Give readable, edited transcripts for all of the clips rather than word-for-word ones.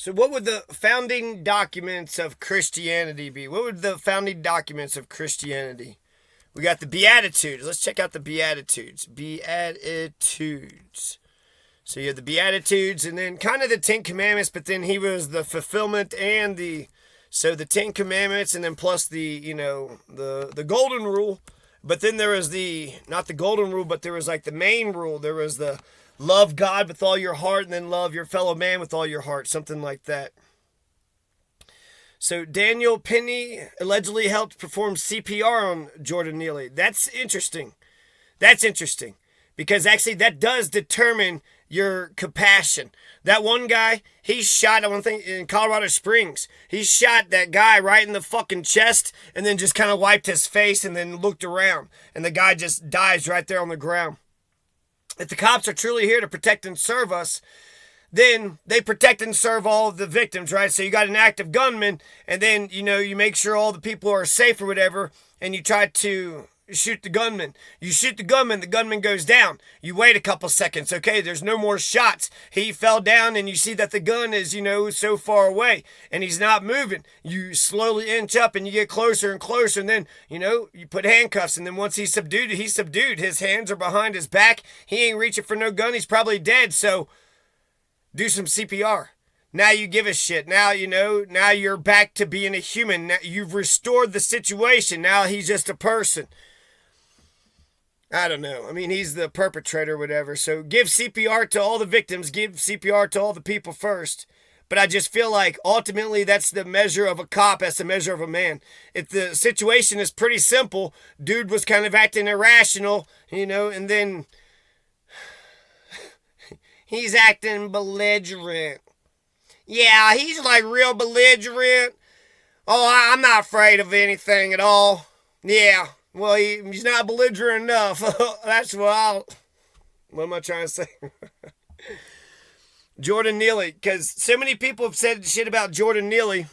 So what would the founding documents of Christianity be? What would the founding documents of Christianity? We got the Beatitudes. Let's check out the Beatitudes. Beatitudes. So you have the Beatitudes and then kind of the Ten Commandments, but then he was the fulfillment and the Ten Commandments and then plus the golden rule. But then there was not the golden rule, but there was like the main rule. There was the love God with all your heart and then love your fellow man with all your heart, something like that. So Daniel Penny allegedly helped perform CPR on Jordan Neely. That's interesting. Because actually that does determine your compassion. That one guy, he shot, I want to think, in Colorado Springs. He shot that guy right in the fucking chest and then just kind of wiped his face and then looked around. And the guy just dies right there on the ground. If the cops are truly here to protect and serve us, then they protect and serve all of the victims, right? So you got an active gunman, and then, you make sure all the people are safe or whatever, and you try to shoot the gunman. You shoot the gunman goes down. You wait a couple seconds, okay? There's no more shots. He fell down, and you see that the gun is, so far away, and he's not moving. You slowly inch up, and you get closer and closer, and then, you put handcuffs, and then once he's subdued. His hands are behind his back. He ain't reaching for no gun. He's probably dead, so do some CPR. Now you give a shit. Now, now you're back to being a human. Now you've restored the situation. Now he's just a person. I don't know. I mean, he's the perpetrator or whatever. So give CPR to all the victims. Give CPR to all the people first. But I just feel like ultimately that's the measure of a cop. That's the measure of a man. If the situation is pretty simple, dude was kind of acting irrational, and then he's acting belligerent. Yeah, he's like real belligerent. Oh, I'm not afraid of anything at all. Yeah, well, he's not belligerent enough. That's what am I trying to say? Jordan Neely, because so many people have said shit about Jordan Neely.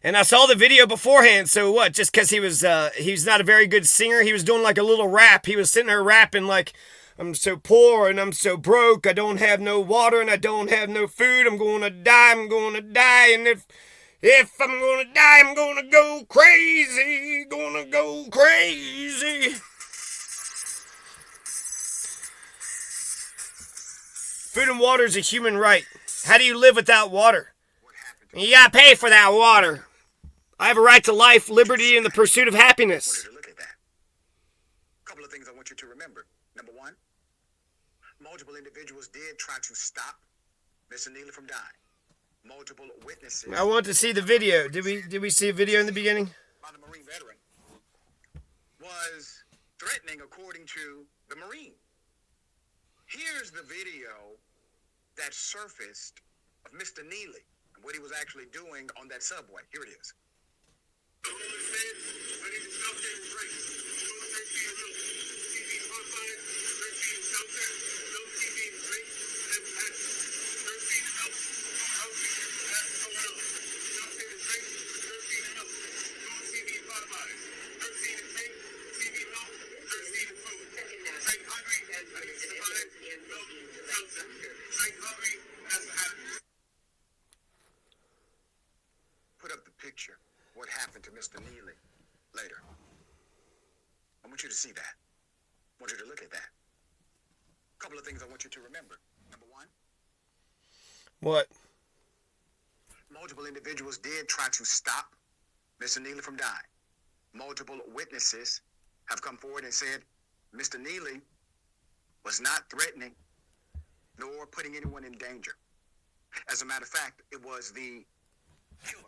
And I saw the video beforehand, so what? Just because he's not a very good singer, he was doing like a little rap. He was sitting there rapping like, I'm so poor and I'm so broke. I don't have no water and I don't have no food. I'm going to die. And if I'm going to die, I'm going to go crazy. Food and water is a human right. How do you live without water? You got to pay for that water. I have a right to life, liberty, and the pursuit of happiness. Look at that. A couple of things I want you to remember. Number one, multiple individuals did try to stop Mr. Neely from dying. Multiple witnesses. I want to see the video. Did we see a video in the beginning? By the Marine veteran was threatening, according to the Marine. Here's the video that surfaced of Mr. Neely and what he was actually doing on that subway. Here it is. Put up the picture. What happened to Mr. Neely later. I want you to see that. I want you to look at that. A couple of things I want you to remember. Number one. What? Multiple individuals did try to stop Mr. Neely from dying. Multiple witnesses have come forward and said Mr. Neely was not threatening nor putting anyone in danger. As a matter of fact, it was the killer.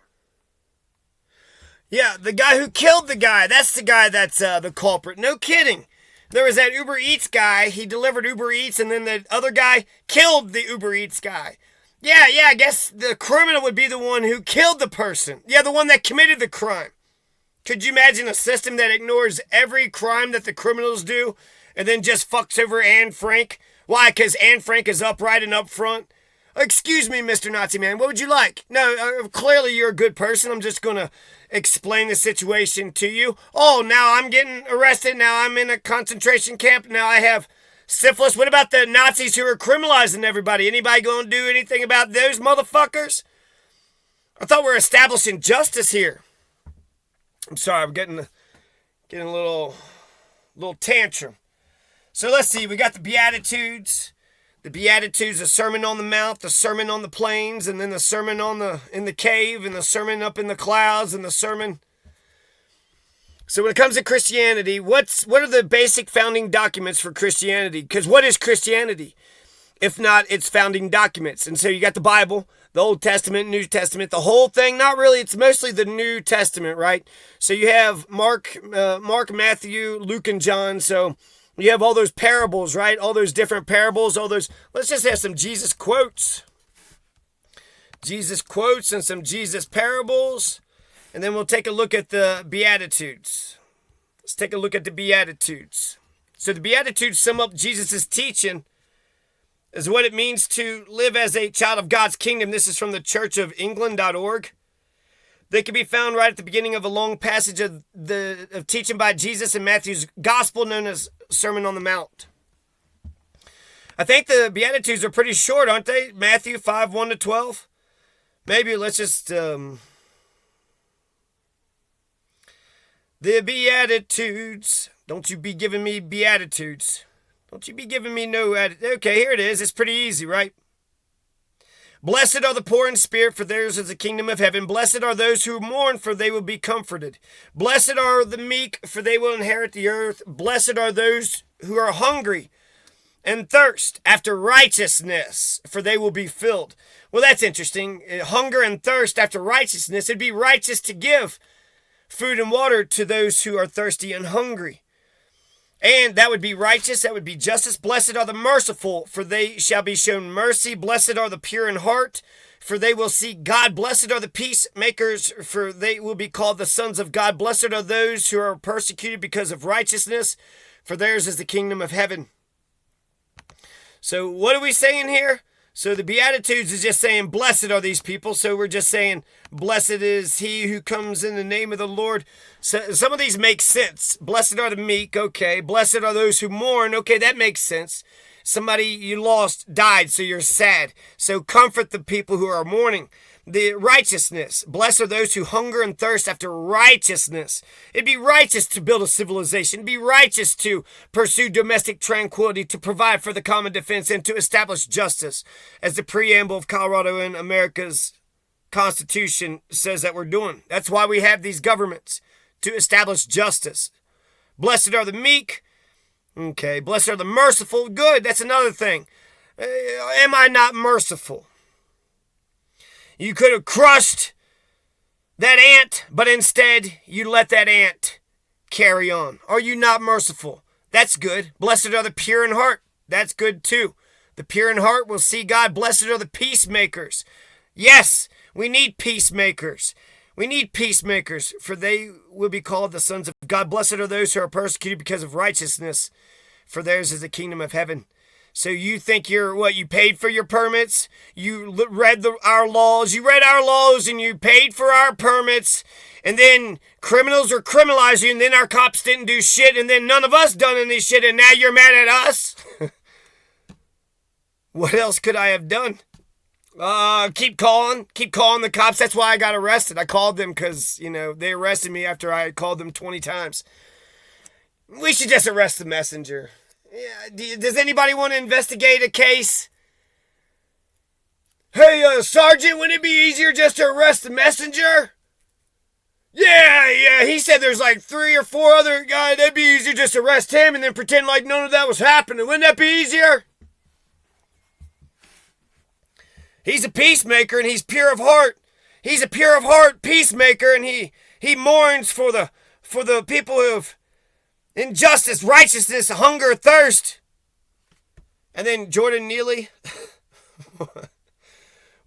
Yeah, the guy who killed the guy. That's the guy that's the culprit. No kidding. There was that Uber Eats guy. He delivered Uber Eats, and then the other guy killed the Uber Eats guy. Yeah, I guess the criminal would be the one who killed the person. Yeah, the one that committed the crime. Could you imagine a system that ignores every crime that the criminals do and then just fucks over Anne Frank? Why? Because Anne Frank is upright and up front? Excuse me, Mr. Nazi man, what would you like? No, clearly you're a good person. I'm just going to explain the situation to you. Oh, now I'm getting arrested. Now I'm in a concentration camp. Now I have Syphilis. What about the Nazis who are criminalizing everybody? Anybody going to do anything about those motherfuckers? I thought we were establishing justice here. I'm sorry, I'm getting a little tantrum. So let's see. We got the Beatitudes. The Beatitudes, the Sermon on the Mount, the Sermon on the Plains, and then the Sermon in the cave, and the Sermon up in the clouds, and the Sermon. So when it comes to Christianity, what are the basic founding documents for Christianity? Because what is Christianity? If not its founding documents. And so you got the Bible, the Old Testament, New Testament, the whole thing. Not really, it's mostly the New Testament, right? So you have Mark, Matthew, Luke, and John. So you have all those parables, right? All those different parables, all those. Let's just have some Jesus quotes. Jesus quotes and some Jesus parables. And then we'll take a look at the Beatitudes. Let's take a look at the Beatitudes. So the Beatitudes sum up Jesus' teaching as what it means to live as a child of God's kingdom. This is from the churchofengland.org. They can be found right at the beginning of a long passage of teaching by Jesus in Matthew's gospel known as Sermon on the Mount. I think the Beatitudes are pretty short, aren't they? Matthew 5, 1-12. Maybe let's just... The Beatitudes. Don't you be giving me Beatitudes. Don't you be giving me no attitude. Okay, here it is. It's pretty easy, right? Blessed are the poor in spirit, for theirs is the kingdom of heaven. Blessed are those who mourn, for they will be comforted. Blessed are the meek, for they will inherit the earth. Blessed are those who are hungry and thirst after righteousness, for they will be filled. Well, that's interesting. Hunger and thirst after righteousness. It'd be righteous to give food and water to those who are thirsty and hungry. And that would be righteous. That would be justice. Blessed are the merciful, for they shall be shown mercy. Blessed are the pure in heart, for they will see God. Blessed are the peacemakers, for they will be called the sons of God. Blessed are those who are persecuted because of righteousness, for theirs is the kingdom of heaven. So what are we saying here? So the Beatitudes is just saying, blessed are these people. So we're just saying, blessed is he who comes in the name of the Lord. So some of these make sense. Blessed are the meek. Okay. Blessed are those who mourn. Okay, that makes sense. Somebody you lost died, so you're sad. So comfort the people who are mourning. The righteousness. Blessed are those who hunger and thirst after righteousness. It'd be righteous to build a civilization. It'd be righteous to pursue domestic tranquility, to provide for the common defense, and to establish justice, as the preamble of Colorado and America's Constitution says that we're doing. That's why we have these governments, to establish justice. Blessed are the meek. Okay, blessed are the merciful. Good, that's another thing. Am I not merciful? You could have crushed that ant, but instead you let that ant carry on. Are you not merciful? That's good. Blessed are the pure in heart. That's good too. The pure in heart will see God. Blessed are the peacemakers. Yes, we need peacemakers. We need peacemakers, for they will be called the sons of God. Blessed are those who are persecuted because of righteousness, for theirs is the kingdom of heaven. So you think you paid for your permits? You read our laws. You read our laws and you paid for our permits. And then criminals are criminalizing you, and then our cops didn't do shit, and then none of us done any shit, and now you're mad at us? What else could I have done? Keep calling the cops. That's why I got arrested. I called them because, they arrested me after I called them 20 times. We should just arrest the messenger. Yeah, does anybody want to investigate a case? Hey, Sergeant, wouldn't it be easier just to arrest the messenger? Yeah, he said there's like 3 or 4 other guys. That'd be easier just to arrest him and then pretend like none of that was happening. Wouldn't that be easier? He's a peacemaker and he's pure of heart. He's a pure of heart peacemaker, and he mourns for the people who have injustice, righteousness, hunger, thirst. And then Jordan Neely.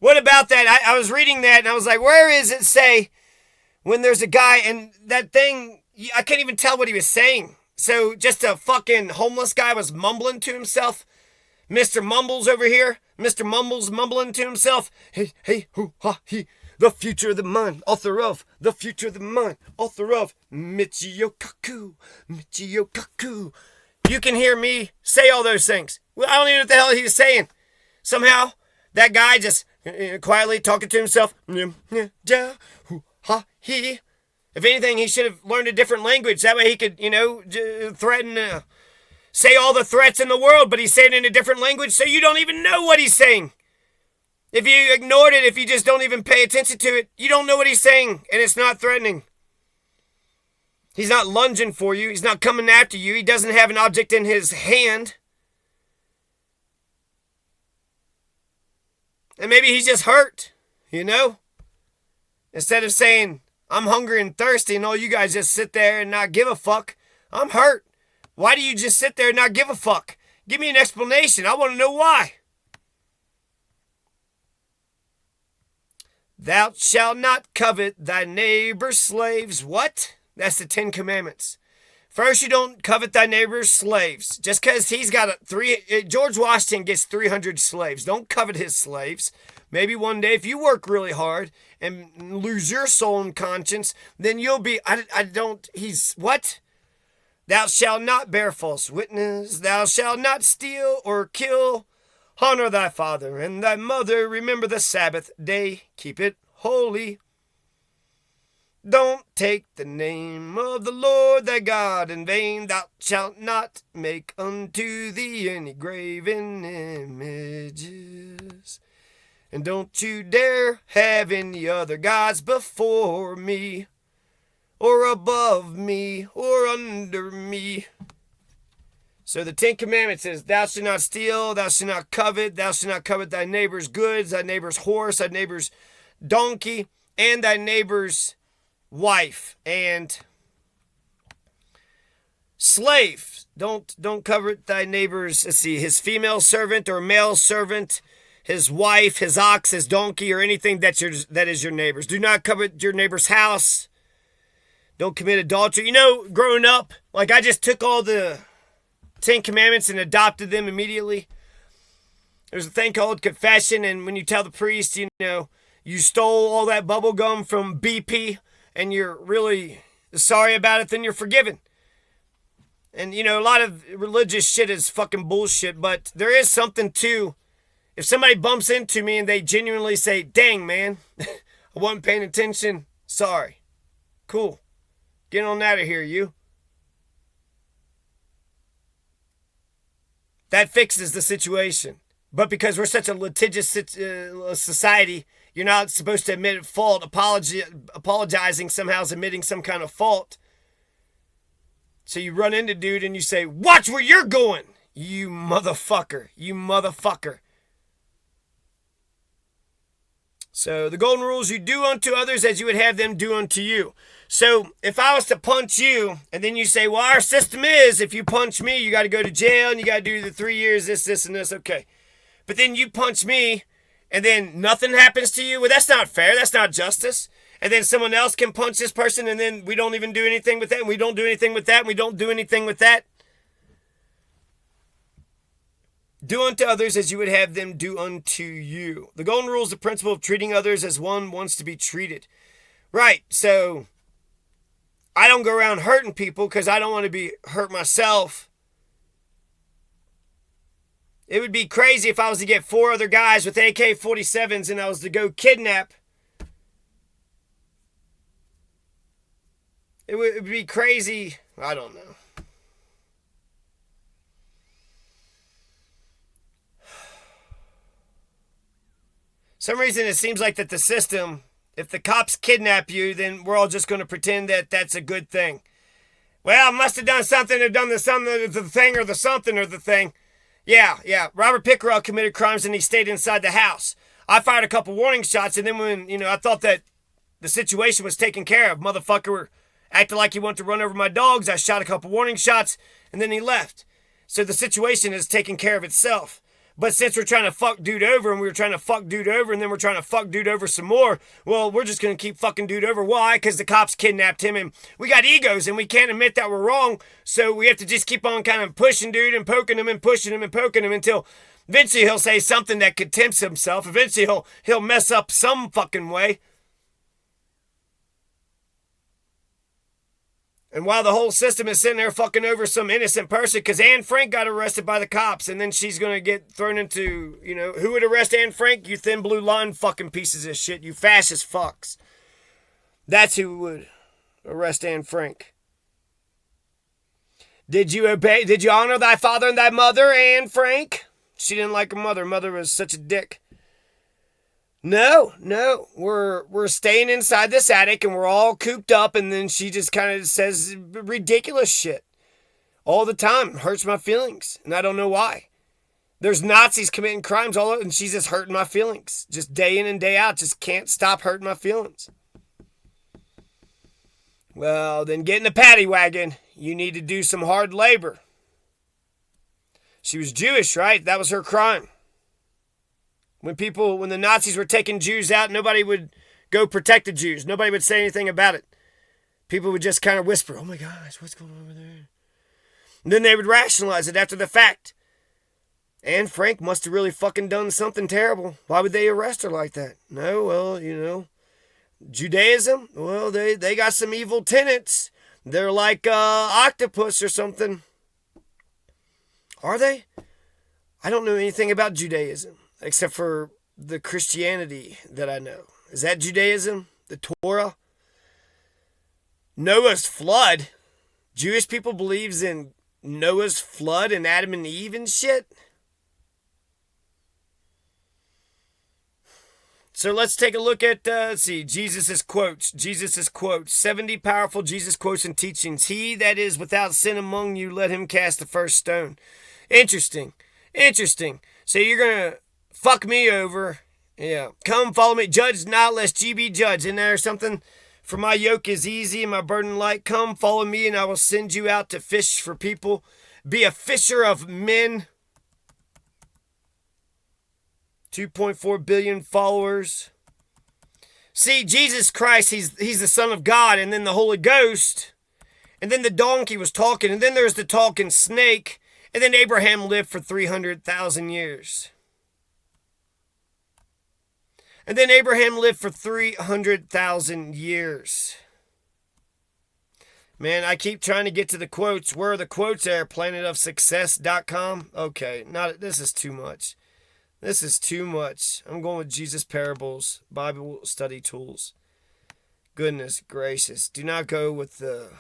What about that? I was reading that and I was like, where is it say when there's a guy and that thing, I can't even tell what he was saying. So just a fucking homeless guy was mumbling to himself. Mr. Mumbles over here. Mr. Mumbles mumbling to himself. Hey, hoo, ha, he. The future of the mind, author of. The future of the mind, author of. Michio Kaku. You can hear me say all those things. Well, I don't even know what the hell he was saying. Somehow, that guy just quietly talking to himself. If anything, he should have learned a different language. That way he could, threaten, say all the threats in the world, but he's saying it in a different language, so you don't even know what he's saying. If you ignored it, if you just don't even pay attention to it, you don't know what he's saying, and it's not threatening. He's not lunging for you. He's not coming after you. He doesn't have an object in his hand. And maybe he's just hurt, Instead of saying, I'm hungry and thirsty, and all you guys just sit there and not give a fuck. I'm hurt. Why do you just sit there and not give a fuck? Give me an explanation. I want to know why. Thou shalt not covet thy neighbor's slaves. What? That's the 10 Commandments. First, you don't covet thy neighbor's slaves. Just because he's got George Washington gets 300 slaves. Don't covet his slaves. Maybe one day, if you work really hard and lose your soul and conscience, then you'll be, what? Thou shalt not bear false witness. Thou shalt not steal or kill. Honor thy father and thy mother. Remember the Sabbath day. Keep it holy. Don't take the name of the Lord thy God in vain. Thou shalt not make unto thee any graven images. And don't you dare have any other gods before me, or above me, or under me. So the 10 Commandments is, thou shalt not steal, thou shalt not covet, thou shalt not covet thy neighbor's goods, thy neighbor's horse, thy neighbor's donkey, and thy neighbor's wife and slave. Don't covet thy neighbor's, his female servant or male servant, his wife, his ox, his donkey, or anything that is your neighbor's. Do not covet your neighbor's house. Don't commit adultery. Growing up, I just took all the 10 Commandments and adopted them immediately. There's a thing called confession, and when you tell the priest, you stole all that bubble gum from BP, and you're really sorry about it, then you're forgiven. And, a lot of religious shit is fucking bullshit, but there is something to, if somebody bumps into me and they genuinely say, dang, man, I wasn't paying attention, sorry. Cool. Get on out of here, you. That fixes the situation. But because we're such a litigious society, you're not supposed to admit fault. Apologizing somehow is admitting some kind of fault. So you run into dude and you say, watch where you're going, you motherfucker. You motherfucker. So the golden rules, you do unto others as you would have them do unto you. So if I was to punch you, and then you say, well, our system is, if you punch me, you got to go to jail, and you got to do the 3 years, this, and this. Okay. But then you punch me, and then nothing happens to you. Well, that's not fair. That's not justice. And then someone else can punch this person, and then we don't even do anything with that, and we don't do anything with that, and we don't do anything with that. Do unto others as you would have them do unto you. The golden rule is the principle of treating others as one wants to be treated. Right, so I don't go around hurting people because I don't want to be hurt myself. It would be crazy if I was to get 4 other guys with AK-47s and I was to go kidnap. It would be crazy. I don't know. Some reason it seems like that the system, if the cops kidnap you, then we're all just going to pretend that that's a good thing. Well, must have done something or done the something or the thing or the something or the thing. Yeah. Robert Pickerel committed crimes and he stayed inside the house. I fired a couple warning shots, and then when, I thought that the situation was taken care of, motherfucker acted like he wanted to run over my dogs. I shot a couple warning shots, and then he left. So the situation is taking care of itself. But since we're trying to fuck dude over, and we were trying to fuck dude over, and then we're trying to fuck dude over some more, well, we're just going to keep fucking dude over. Why? Because the cops kidnapped him, and we got egos, and we can't admit that we're wrong, so we have to just keep on kind of pushing dude and poking him and pushing him and poking him until eventually he'll say something that contempts himself. Eventually he'll mess up some fucking way. And while the whole system is sitting there fucking over some innocent person, because Anne Frank got arrested by the cops, and then she's going to get thrown into, who would arrest Anne Frank? You thin blue line fucking pieces of shit. You fascist fucks. That's who would arrest Anne Frank. Did you honor thy father and thy mother, Anne Frank? She didn't like her mother. Mother was such a dick. No, we're staying inside this attic and we're all cooped up, and then she just kind of says ridiculous shit all the time. It hurts my feelings, and I don't know why. There's Nazis committing crimes all over, and she's just hurting my feelings. Just day in and day out, just can't stop hurting my feelings. Well, then get in the paddy wagon. You need to do some hard labor. She was Jewish, right? That was her crime. When the Nazis were taking Jews out, nobody would go protect the Jews. Nobody would say anything about it. People would just kind of whisper, oh my gosh, what's going on over there? And then they would rationalize it after the fact. Anne Frank must have really fucking done something terrible. Why would they arrest her like that? No, well, Judaism, well, they got some evil tenets. They're like octopus or something. Are they? I don't know anything about Judaism, except for the Christianity that I know. Is that Judaism? The Torah? Noah's flood? Jewish people believes in Noah's flood and Adam and Eve and shit? So let's take a look at, Jesus' quotes. 70 powerful Jesus quotes and teachings. He that is without sin among you, let him cast the first stone. Interesting. So you're going to fuck me over. Yeah. Come follow me. Judge not, lest ye be judged. Isn't there something? For my yoke is easy and my burden light. Come follow me and I will send you out to fish for people. Be a fisher of men. 2.4 billion followers. See, Jesus Christ, he's the Son of God, and then the Holy Ghost, and then the donkey was talking, and then there's the talking snake, and then Abraham lived for 300,000 years. And then Abraham lived for 300,000 years. Man, I keep trying to get to the quotes. Where are the quotes there? planetofsuccess.com? Okay, this is too much. This is too much. I'm going with Jesus Parables, Bible Study Tools. Goodness gracious. Do not go with the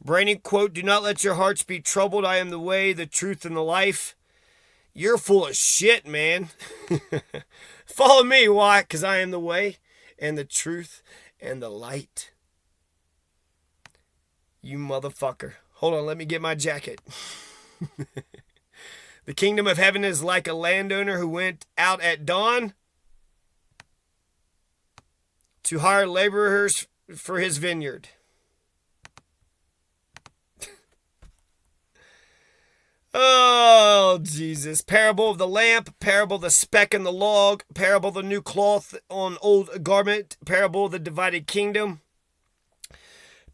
brainy quote. Do not let your hearts be troubled. I am the way, the truth, and the life. You're full of shit, man. Follow me. Why? Because I am the way and the truth and the light. You motherfucker. Hold on, let me get my jacket. The kingdom of heaven is like a landowner who went out at dawn to hire laborers for his vineyard. Oh, Jesus. Parable of the lamp, parable of the speck in the log, parable of the new cloth on old garment, parable of the divided kingdom,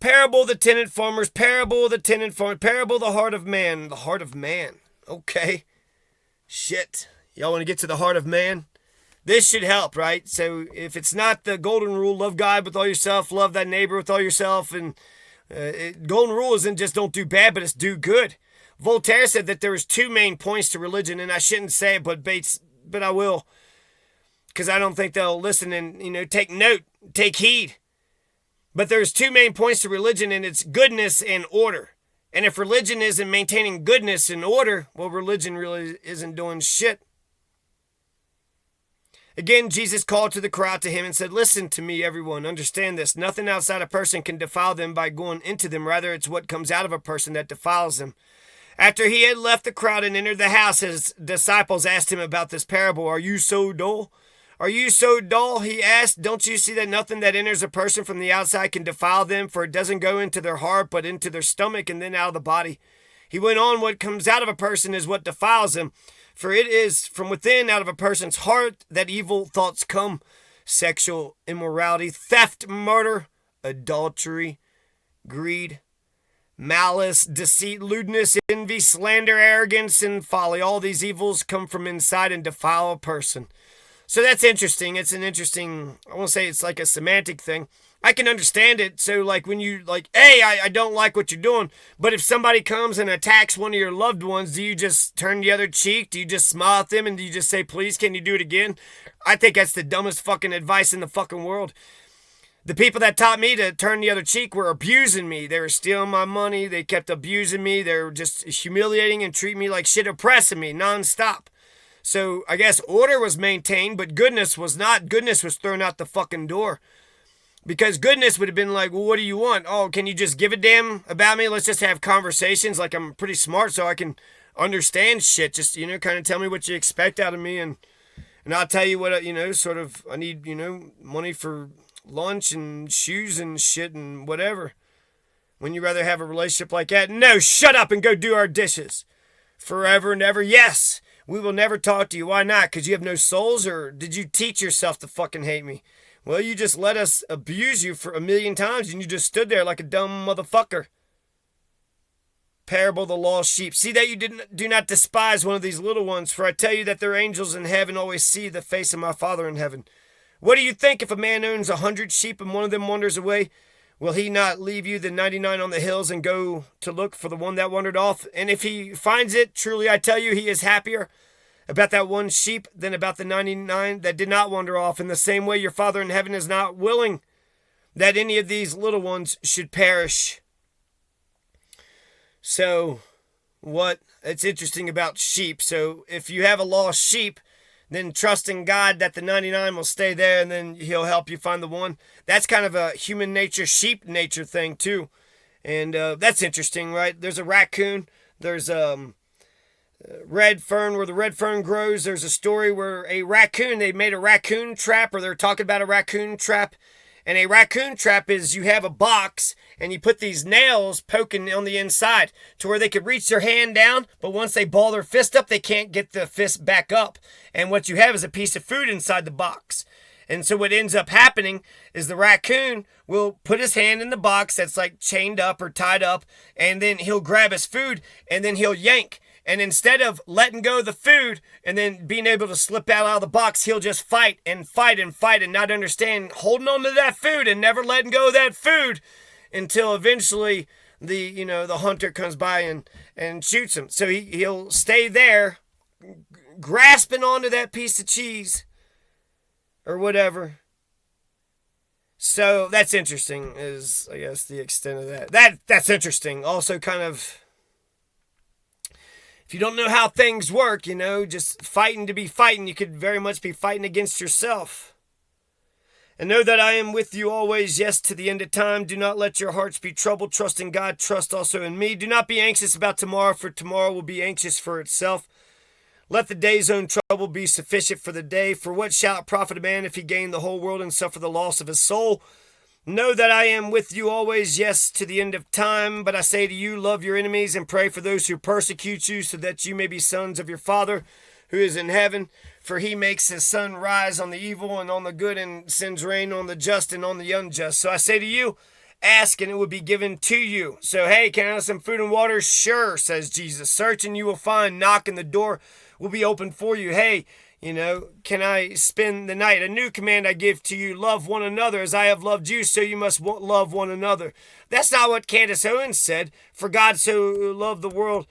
parable of the tenant farmers, parable of the tenant farmers, parable of the heart of man. The heart of man. Okay. Shit. Y'all want to get to the heart of man? This should help, right? So if it's not the golden rule, love God with all yourself, love thy neighbor with all yourself, and golden rule isn't just don't do bad, but it's do good. Voltaire said that there was two main points to religion, and I shouldn't say it, but I will, because I don't think they'll listen and, take note, take heed. But there's two main points to religion, and it's goodness and order. And if religion isn't maintaining goodness and order, well, religion really isn't doing shit. Again, Jesus called to the crowd to him and said, listen to me, everyone. Understand this. Nothing outside a person can defile them by going into them. Rather, it's what comes out of a person that defiles them. After he had left the crowd and entered the house, his disciples asked him about this parable. Are you so dull? Are you so dull? He asked. Don't you see that nothing that enters a person from the outside can defile them? For it doesn't go into their heart, but into their stomach and then out of the body. He went on, what comes out of a person is what defiles him. For it is from within, out of a person's heart, that evil thoughts come. Sexual immorality, theft, murder, adultery, greed, malice, deceit, lewdness, envy, slander, arrogance, and folly. All these evils come from inside and defile a person. So that's interesting. It's an interesting, I won't say it's like a semantic thing. I can understand it. So, like, when you, like, hey, I don't like what you're doing. But if somebody comes and attacks one of your loved ones, do you just turn the other cheek? Do you just smile at them and do you just say, please, can you do it again? I think that's the dumbest fucking advice in the fucking world. The people that taught me to turn the other cheek were abusing me. They were stealing my money. They kept abusing me. They were just humiliating and treating me like shit, oppressing me nonstop. So I guess order was maintained, but goodness was not. Goodness was thrown out the fucking door. Because goodness would have been like, well, what do you want? Oh, can you just give a damn about me? Let's just have conversations. Like, I'm pretty smart, so I can understand shit. Just, kind of tell me what you expect out of me, and I'll tell you what, sort of, I need, money for lunch and shoes and shit and whatever. When you rather have a relationship like that? No, shut up and go do our dishes. Forever and ever, yes. We will never talk to you. Why not? Because you have no souls, or did you teach yourself to fucking hate me? Well, you just let us abuse you for 1,000,000 times, and you just stood there like a dumb motherfucker. Parable of the lost sheep. See that you do not despise one of these little ones, for I tell you that their angels in heaven always see the face of my Father in heaven. What do you think if a man owns 100 sheep and one of them wanders away? Will he not leave you the 99 on the hills and go to look for the one that wandered off? And if he finds it, truly I tell you, he is happier about that one sheep than about the 99 that did not wander off. In the same way, your Father in heaven is not willing that any of these little ones should perish. So, it's interesting about sheep. So, if you have a lost sheep, then trust in God that the 99 will stay there, and then he'll help you find the one. That's kind of a human nature, sheep nature thing, too. And that's interesting, right? There's a raccoon. There's red fern, where the red fern grows. There's a story where they made a raccoon trap, or they're talking about a raccoon trap. And a raccoon trap is you have a box and you put these nails poking on the inside to where they could reach their hand down, but once they ball their fist up, they can't get the fist back up. And what you have is a piece of food inside the box. And so what ends up happening is the raccoon will put his hand in the box that's like chained up or tied up, and then he'll grab his food and then he'll yank. And instead of letting go of the food and then being able to slip out of the box, he'll just fight and fight and fight and not understand holding on to that food and never letting go of that food until eventually the hunter comes by and shoots him. So he'll stay there grasping onto that piece of cheese or whatever. So that's interesting, is I guess the extent of that. That's interesting. Also kind of, if you don't know how things work, just fighting to be fighting, you could very much be fighting against yourself. And know that I am with you always, yes, to the end of time. Do not let your hearts be troubled. Trust in God. Trust also in me. Do not be anxious about tomorrow, for tomorrow will be anxious for itself. Let the day's own trouble be sufficient for the day. For what shall it profit a man if he gain the whole world and suffer the loss of his soul? Know that I am with you always, yes, to the end of time. But I say to you, love your enemies and pray for those who persecute you, so that you may be sons of your Father who is in heaven. For he makes his sun rise on the evil and on the good, and sends rain on the just and on the unjust. So I say to you, ask and it will be given to you. So, hey, can I have some food and water? Sure, says Jesus. Search and you will find. Knock and the door will be open for you. Hey, can I spend the night? A new command I give to you, love one another as I have loved you, so you must love one another. That's not what Candace Owens said. For God so loved the world,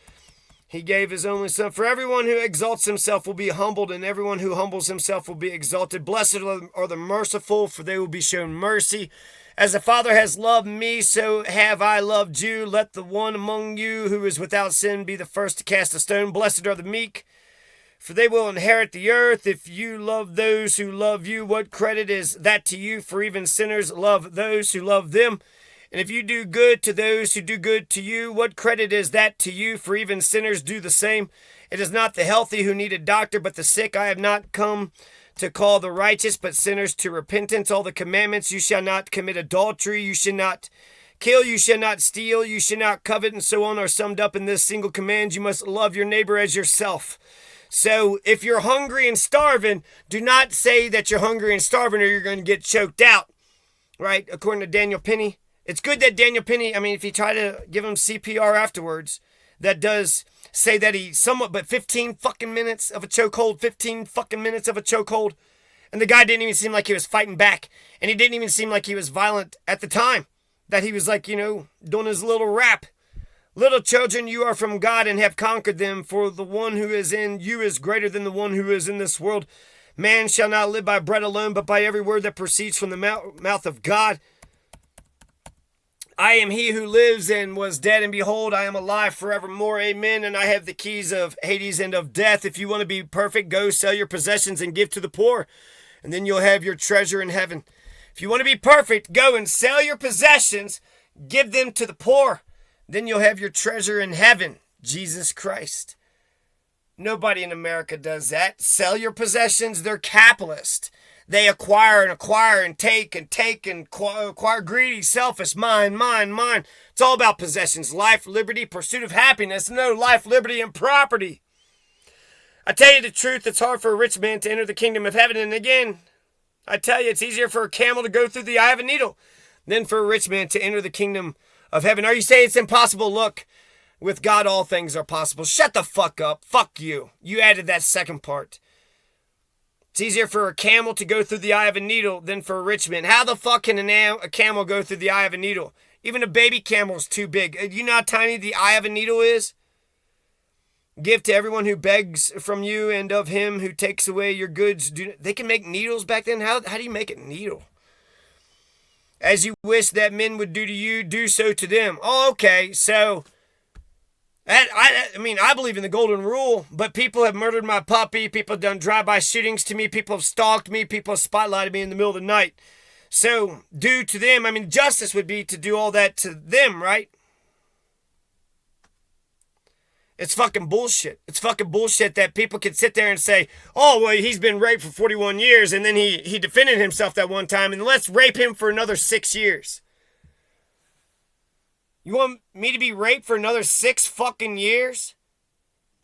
he gave his only son. For everyone who exalts himself will be humbled, and everyone who humbles himself will be exalted. Blessed are the merciful, for they will be shown mercy. As the Father has loved me, so have I loved you. Let the one among you who is without sin be the first to cast a stone. Blessed are the meek, for they will inherit the earth. If you love those who love you, what credit is that to you? For even sinners love those who love them. And if you do good to those who do good to you, what credit is that to you? For even sinners do the same. It is not the healthy who need a doctor, but the sick. I have not come to call the righteous, but sinners to repentance. All the commandments: you shall not commit adultery, you should not kill, you shall not steal, you should not covet, and so on, are summed up in this single command: you must love your neighbor as yourself. So if you're hungry and starving, do not say that you're hungry and starving or you're going to get choked out, right? According to Daniel Penny. It's good that Daniel Penny, if you try to give him CPR afterwards, that does say that he somewhat, but 15 fucking minutes of a chokehold, 15 fucking minutes of a chokehold. And the guy didn't even seem like he was fighting back. And he didn't even seem like he was violent at the time. That he was like, doing his little rap. Little children, you are from God and have conquered them, for the one who is in you is greater than the one who is in this world. Man shall not live by bread alone, but by every word that proceeds from the mouth of God. I am he who lives and was dead, and behold, I am alive forevermore. Amen. And I have the keys of Hades and of death. If you want to be perfect, go sell your possessions and give to the poor, and then you'll have your treasure in heaven. If you want to be perfect, go and sell your possessions, give them to the poor. Then you'll have your treasure in heaven, Jesus Christ. Nobody in America does that. Sell your possessions. They're capitalist. They acquire and take and acquire greedy, selfish, mine. It's all about possessions. Life, liberty, pursuit of happiness. No, life, liberty, and property. I tell you the truth, it's hard for a rich man to enter the kingdom of heaven. And again, I tell you, it's easier for a camel to go through the eye of a needle than for a rich man to enter the kingdom of heaven. Are you saying it's impossible? Look, with God all things are possible. Shut the fuck up. Fuck you. You added that second part. It's easier for a camel to go through the eye of a needle than for a rich man. How the fuck can a camel go through the eye of a needle? Even a baby camel is too big. You know how tiny the eye of a needle is? Give to everyone who begs from you, and of him who takes away your goods. They can make needles back then? How do you make a needle? As you wish that men would do to you, do so to them. Oh, okay. So, I believe in the golden rule, but people have murdered my puppy. People have done drive-by shootings to me. People have stalked me. People have spotlighted me in the middle of the night. So, do to them. Justice would be to do all that to them, right? It's fucking bullshit. It's fucking bullshit that people can sit there and say, oh, well, he's been raped for 41 years, and then he defended himself that one time, and let's rape him for another 6 years. You want me to be raped for another 6 fucking years?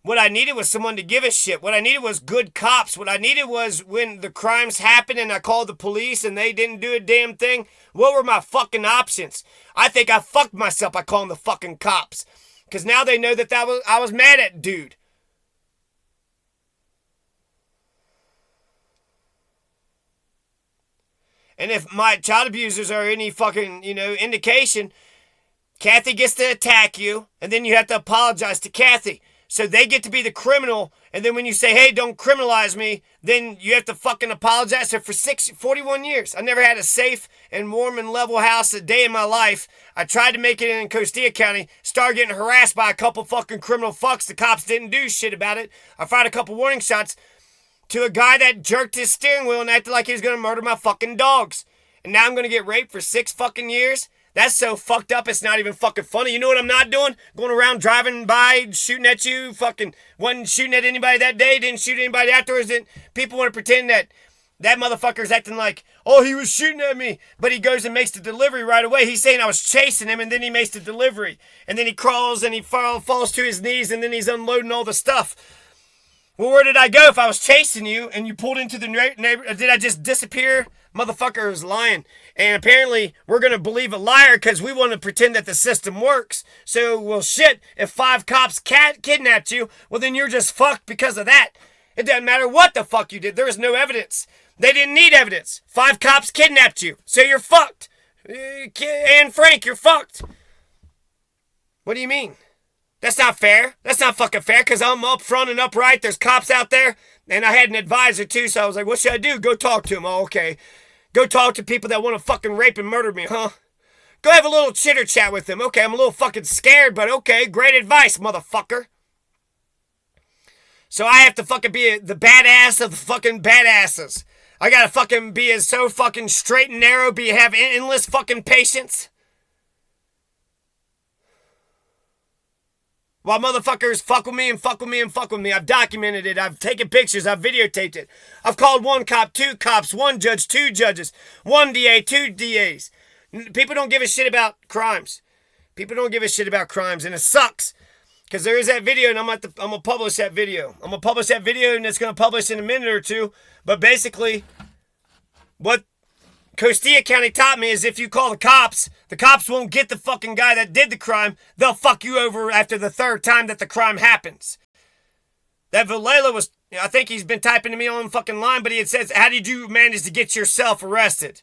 What I needed was someone to give a shit. What I needed was good cops. What I needed was when the crimes happened and I called the police and they didn't do a damn thing. What were my fucking options? I think I fucked myself by calling the fucking cops. Because now they know that I was mad at dude. And if my child abusers are any fucking, indication, Kathy gets to attack you, and then you have to apologize to Kathy. So they get to be the criminal, and then when you say, hey, don't criminalize me, then you have to fucking apologize. So for 41 years, I never had a safe and warm and level house a day in my life. I tried to make it in Costilla County, started getting harassed by a couple fucking criminal fucks. The cops didn't do shit about it. I fired a couple warning shots to a guy that jerked his steering wheel and acted like he was going to murder my fucking dogs. And now I'm going to get raped for 6 fucking years? That's so fucked up, it's not even fucking funny. You know what I'm not doing? Going around driving by, shooting at you, fucking wasn't shooting at anybody that day, didn't shoot anybody afterwards. People want to pretend that motherfucker's acting like, oh, he was shooting at me, but he goes and makes the delivery right away. He's saying I was chasing him, and then he makes the delivery. And then he crawls and he falls to his knees, and then he's unloading all the stuff. Well, where did I go if I was chasing you and you pulled into the neighbor? Did I just disappear? Motherfucker is lying. And apparently we're going to believe a liar because we want to pretend that the system works. So, well, shit, if 5 cops kidnapped you, well, then you're just fucked because of that. It doesn't matter what the fuck you did. There is no evidence. They didn't need evidence. 5 cops kidnapped you. So you're fucked. Anne Frank, you're fucked. What do you mean? That's not fair. That's not fucking fair because I'm up front and upright. There's cops out there. And I had an advisor too, so I was like, what should I do? Go talk to him. Oh, okay. Go talk to people that want to fucking rape and murder me, huh? Go have a little chitter chat with them. Okay, I'm a little fucking scared, but okay. Great advice, motherfucker. So I have to fucking be the badass of the fucking badasses. I gotta fucking be so fucking straight and narrow, have endless fucking patience. While motherfuckers fuck with me and fuck with me and fuck with me. I've documented it. I've taken pictures. I've videotaped it. I've called 1 cop, 2 cops, 1 judge, 2 judges, 1 DA, 2 DAs. People don't give a shit about crimes. People don't give a shit about crimes, and it sucks. Because there is that video, and I'm going to publish that video. I'm going to publish that video, and it's going to publish in a minute or two. But basically, what Costilla County taught me is if you call the cops won't get the fucking guy that did the crime. They'll fuck you over after the 3rd time that the crime happens. That Vilela was I think he's been typing to me on fucking line, but he had says, how did you manage to get yourself arrested?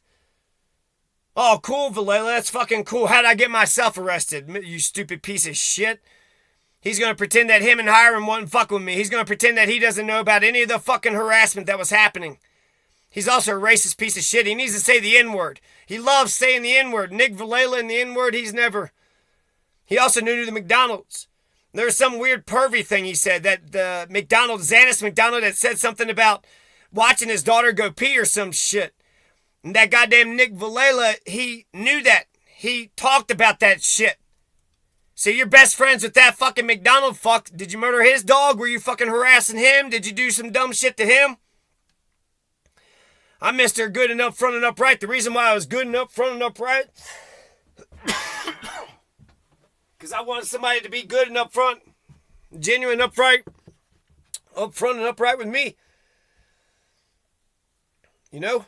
Oh, cool, Valela. That's fucking cool. How'd I get myself arrested? You stupid piece of shit. He's going to pretend that him and Hiram wasn't fucking with me. He's going to pretend that he doesn't know about any of the fucking harassment that was happening. He's also a racist piece of shit. He needs to say the N-word. He loves saying the N-word. Nick Valela and the N-word, he's never. He also knew to the McDonald's. There was some weird pervy thing he said that the McDonald's, Xanis McDonald had said something about watching his daughter go pee or some shit. And that goddamn Nick Valela, he knew that. He talked about that shit. So you're best friends with that fucking McDonald fuck. Did you murder his dog? Were you fucking harassing him? Did you do some dumb shit to him? I'm Mr. Good and Upfront and Upright. The reason why I was good and upfront and upright, because I wanted somebody to be good and upfront, genuine, upfront and upright with me. You know?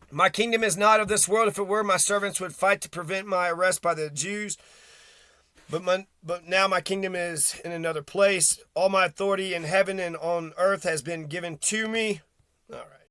My kingdom is not of this world. If it were, my servants would fight to prevent my arrest by the Jews. But now my kingdom is in another place. All my authority in heaven and on earth has been given to me. All right.